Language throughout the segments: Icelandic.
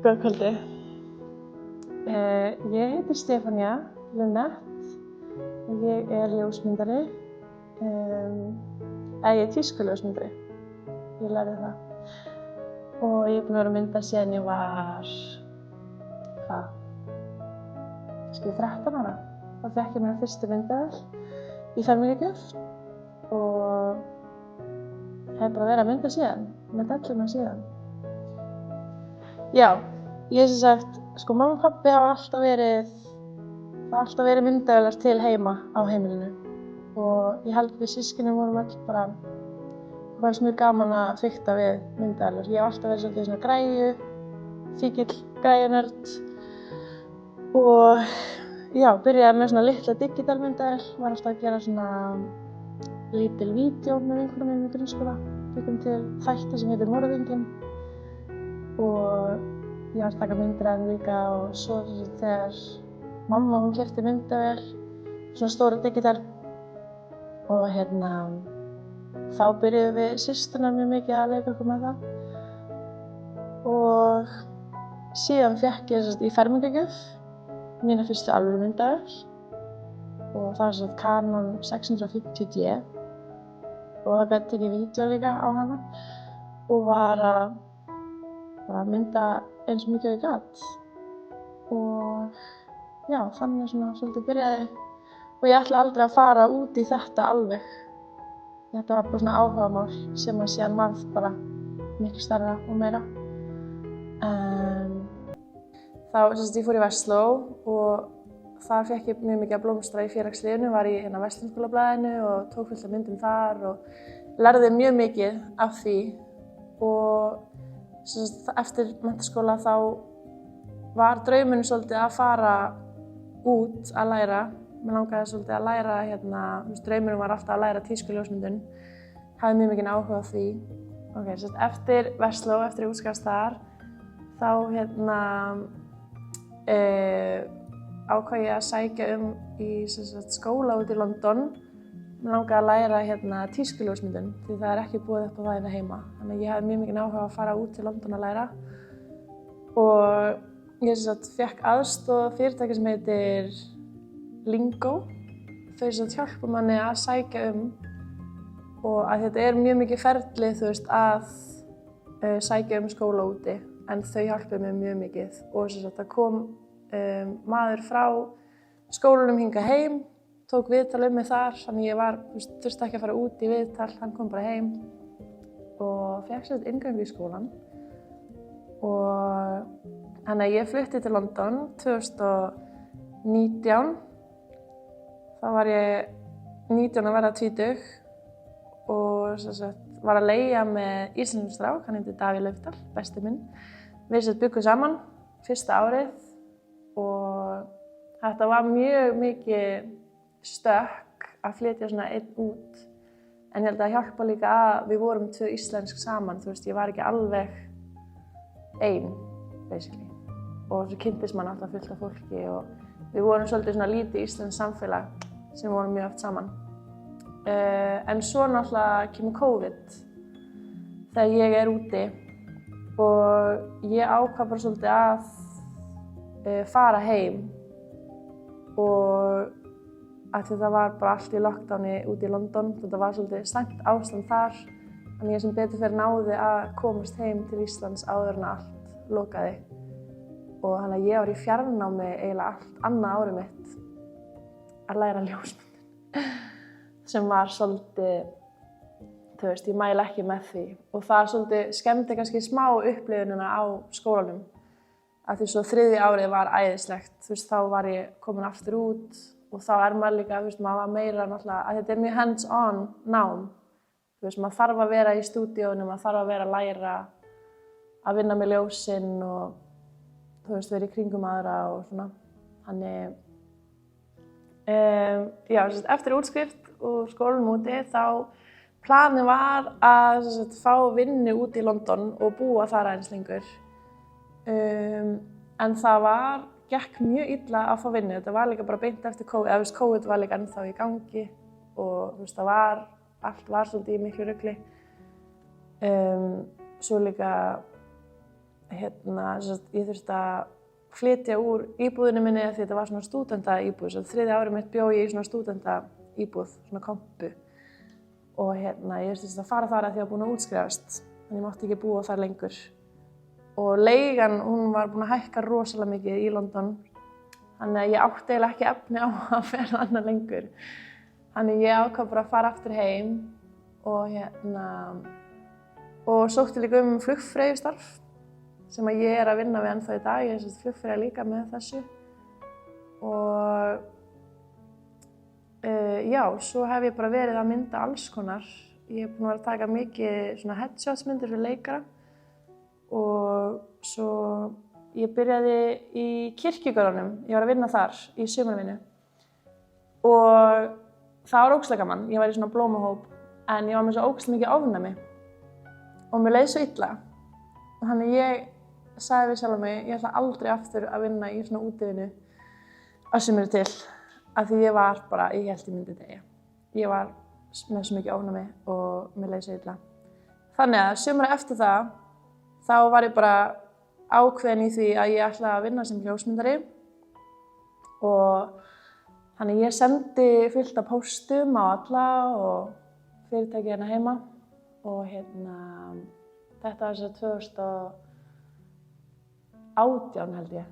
Góða kvöldi. Ég heiti Stefania Lynette og ég ljósmyndari, ég er tískuljósmyndari, ég lærði það. Og ég er búin að vera að mynda síðan ég var, kannski 13 ára. Þá fékk ég mér fyrstu myndavél í fermingargjöf og hef bara verið að mynda síðan, með delluna síðan. Já, ég sem sagt, mamma og pabbi hafa alltaf verið myndavélar til heima á heimilinu og ég held við systkinin vorum öll bara, það var mjög gaman að fikta við myndavélar. Ég hef alltaf verið svolítið svona fíkill græjunörd og já, byrjaði með svona litla digital myndavél, var alltaf að gera svona lítil vídeó með vinkonum mínum í grunnskóla, byggum til þætti sem heitir Morðinginn og ég var að taka myndir af þeim líka og svo þegar mamma keypti myndavél, svona stóra digital og þá byrjuðum við systurnar mjög mikið að leika okkur með það og síðan fékk ég í fermingargjöf mína fyrstu alvöru myndavél og það var Canon 650D og það gat tekið vídeó líka á hana og var að mynda eins og mikið og ég gat og já, þannig svolítið byrjaði og ég ætla aldrei að fara út í þetta alveg. Þetta var bara svona áhugamál sem að síðan varð bara miklu stærra og meira. Ég fór í Versló og þar fékk ég mjög mikið að blómstra í félagslífinu, var í Verslunarskólablaðinu og tók fullt af myndum þar og lærði mjög mikið af því og eftir menntaskóla þá var draumurinn svolítið að fara út að læra. Mér langaði svolítið að læra, draumurinn var alltaf að læra tískuljósmyndun. Hafði mjög mikinn áhuga á því. Eftir Versló, eftir ég útskrifaðist þar, þá ákvað ég að sækja í skóla út í London. Mér langaði að læra tískuljósmyndun því það er ekki boðið upp á það heima. Þannig að ég hafði mjög mikinn áhuga á að fara út til London að læra. Og ég fékk aðstoð fyrirtæki sem heitir Lingo. Þau hjálpa manni að sækja og að þetta er mjög mikið ferli að sækja skóla úti. En þau hjálpuðu mér mjög mikið og það kom maður frá skólanum hingað heim, tók viðtal mig þar, þannig ég þurfti ekki að fara út í viðtal, hann kom bara heim og fékk inngöngu í skólann. Og þannig að ég flutti til London 2019. Þá var ég 19 að verða 20 og var að leigja með íslenskum strák, hann heitir Davíð Laufdal, besti minn. Við byggum saman fyrsta árið og þetta var mjög mikið stökk að flytja einn út. En ég held að hjálpa líka að við vorum tvö íslensk saman, ég var ekki alveg ein, basically. Og svo kynntist mann alltaf fullt af fólki og við vorum svolítið lítið íslenskt samfélag sem vorum mjög oft saman. En svo náttúrulega kemur COVID þegar ég er úti og ég ákvað bara svolítið að fara heim og að þetta var bara allt í lockdowni úti í London. Þetta var svolítið slæmt ástand þar, þannig ég sem betur fyrir náði að komast heim til Íslands áður en allt lokaði. Og þannig að ég var í fjarnámi eiginlega allt annað árið mitt að læra ljósmyndun, sem var svolítið, ég mæli ekki með því. Og það svolítið skemmdi kannski smá upplifunina á skólanum. Af því svo þriðja árið var æðislegt, þá var ég komin aftur út og þá er maður líka, maður var meira náttúrulega, að þetta er mjög hands-on nám. Maður þarf að vera í stúdíónu, maður þarf að vera að læra að vinna með ljósinn og vera í kringum aðra og svona. Þannig, eftir útskrift og skólanum úti, þá planið var að fá vinnu út í London og búa þar aðeins lengur. En það gekk mjög illa að fá vinnu. Þetta var líka bara beint eftir COVID, COVID var líka ennþá í gangi og allt var svolítið í miklu rugli. Svo líka ég þurfti að flytja úr íbúðinni minni því þetta var svona stúdentaíbúð. Þriðja árið mitt bjó ég í svona stúdentaíbúð, svona kompu. Og ég þurfti að fara þar að því að ég var búin að útskrifast. Þannig ég mátti ekki búa þar lengur. Og leigan, hún var búin að hækka rosalega mikið í London. Þannig að ég átti eiginlega ekki efni á að vera annað lengur. Þannig ég ákvað bara að fara aftur heim og sótti líka flugfreyjustarf sem að ég að vinna við ennþá í dag. Ég er flugfreyja líka með þessu. Og svo hef ég bara verið að mynda alls konar. Ég hef búin að vera að taka mikið svona headshots-myndir fyrir leikara. Og svo ég byrjaði í Kirkjugörðunum. Ég var að vinna þar í sumarvinnu. Og það var ógeðslega gaman. Ég var í svona blómahóp en ég var með svo ógeðslega mikið ofnæmi. Og mér leið svo illa. Og þannig ég sagði við sjálfa mig, ég ætla aldrei aftur að vinna í svona útivinnu að sumri til. Af því ég var bara, ég hélt ég myndi deyja. Ég var með svo mikið ofnæmi og mér leið svo illa. Þannig að sumri eftir það, þá var ég bara ákveðin í því að ég ætlaði að vinna sem ljósmyndari. Og þannig ég sendi fullt af póstum á alla og fyrirtæki hérna heima. Og þetta var þess að 2018 held ég,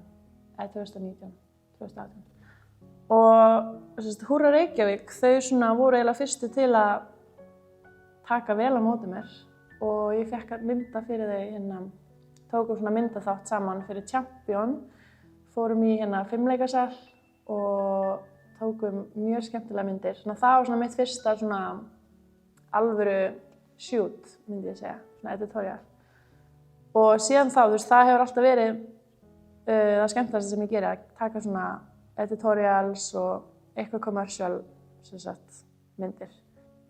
eða 2018. Og Húrra Reykjavík, þau voru eiginlega fyrstu til að taka vel á móti mér. Og ég fékk að mynda fyrir þau, tókum svona myndaþátt saman fyrir Champion. Fórum í 5-leikasal og tókum mjög skemmtilega myndir. Það var svona mitt fyrsta svona alvöru shoot, myndi ég segja, svona editorial. Og síðan þá, það hefur alltaf verið það skemmtilegasta sem ég geri, að taka svona editorials og eitthvað commercial myndir.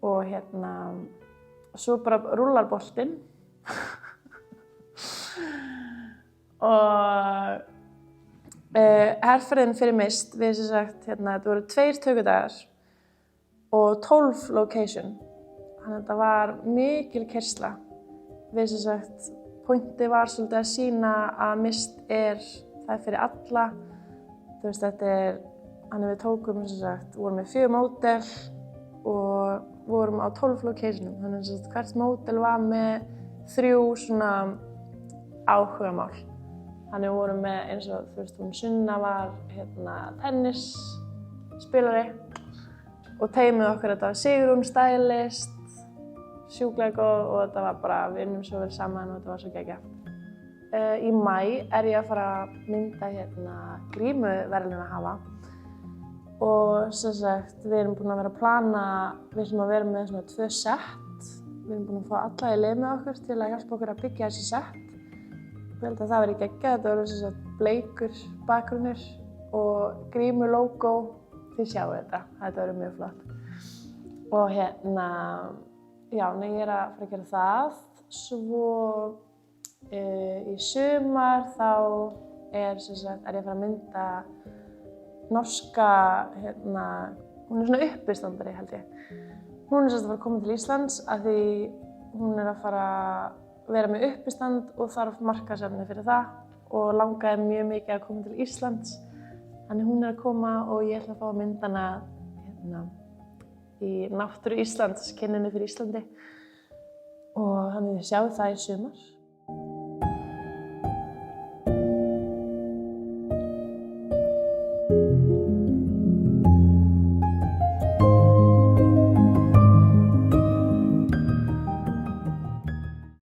Og svo bara rúllar boltinn. Og herferðin fyrir Mist, þetta voru 2 tökudagar og 12 location. Þannig að þetta var mikil keyrsla. Pointið var svolítið að sýna að Mist það fyrir alla. Þannig við tókum, vorum með 4 módel og vorum á 12 locationum. Þannig að hvert módel var með 3 svona áhugamál. Þannig við vorum með eins og Sunna var tennisspilari og teymið okkar þetta var Sigrún stylist, sjúklega góð og þetta var bara, við unnum svo vel saman og þetta var svo geggjað. Í maí ég að fara að mynda grímuverðlaunahafa og við erum búin að vera að plana, við ætlum að vera með svona 2 sett. Við erum búin að fá alla í lið með okkur til að hjálpa okkur að byggja þessi sett. Ég held að það verði geggjað, þetta verður bleikur bakgrunnur og grímu-logo. Þið sjáu þetta verður mjög flott. Og ég er að fara að gera það. Svo í sumar þá ég að fara að mynda norska, hún er svona uppistandari held ég. Hún er að fara að koma til Íslands af því hún er að fara að vera með uppistand og þarf markaðsefni fyrir það og langaði mjög mikið að koma til Íslands. Þannig hún er að koma og ég ætla að fá að mynda hana í náttúru Íslands, kynninni fyrir Íslandi. Og þannig við sjáum það í sumar.